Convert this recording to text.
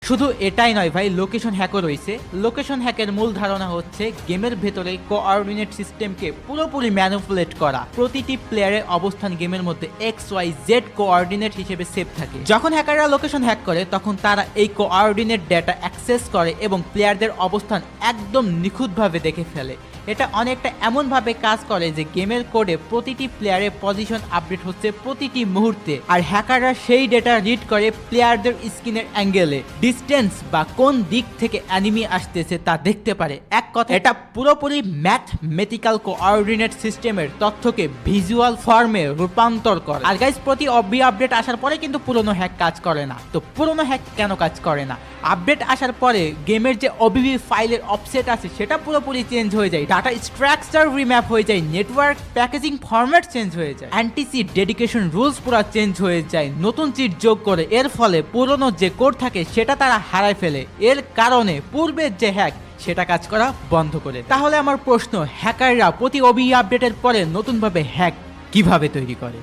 শুধু এটাই নয় ভাই, লোকেশন হ্যাকও রয়েছে। লোকেশন হ্যাকের মূল ধারণা হচ্ছে গেমের ভেতরে কোঅর্ডিনেট সিস্টেমকে পুরোপুরি ম্যানিপুলেট করা। প্রতিটি প্লেয়ারের অবস্থান গেমের মধ্যে XYZ কোঅর্ডিনেট হিসেবে সেভ থাকে। যখন হ্যাকাররা লোকেশন হ্যাক করে তখন তারা এই কোঅর্ডিনেট ডেটা অ্যাক্সেস করে এবং প্লেয়ারদের অবস্থান একদম নিখুঁতভাবে দেখে ফেলে। এটা অনেকটা এমনভাবে কাজ করে যে গেমের কোডে প্রতিটি প্লেয়ারের পজিশন আপডেট হচ্ছে প্রতিটি মুহূর্তে, আর হ্যাকাররা সেই ডেটা রিড করে প্লেয়ারদের স্ক্রিনের অ্যাঙ্গেলে, ডিস্টেন্স বা কোন দিক থেকে অ্যানিমি আসতেছে তা দেখতে পারে। এক কথা, এটা পুরোপুরি ম্যাথমেটিক্যাল কোঅর্ডিনেট সিস্টেমের তথ্যকে ভিজুয়াল ফর্মে রূপান্তর করে। আর গাইস, প্রতি আপডেট আসার পরে কিন্তু পুরনো হ্যাক কাজ করে না। তো পুরনো হ্যাক কেন কাজ করে না? আপডেট আসার পরে গেমের যে ওবিবি ফাইলের অফসেট আছে সেটা পুরোপুরি চেঞ্জ হয়ে যায়, ডাটা স্ট্রাকচার রিম্যাপ হয়ে যায়, নেটওয়ার্ক প্যাকেজিং ফরম্যাট চেঞ্জ হয়ে যায়, অ্যান্টি চিট ডেডিকেশন রুলস পুরো চেঞ্জ হয়ে যায়, নতুন চিট যোগ করে। এর ফলে পুরনো যে কোড থাকে সেটা তারা হারায় ফেলে। এর কারণে পূর্বের যে হ্যাক সেটা কাজ করা বন্ধ করে। তাহলে আমার প্রশ্ন, হ্যাকাররা প্রতি ওবি আপডেটের পরে নতুনভাবে হ্যাক কিভাবে তৈরি করে?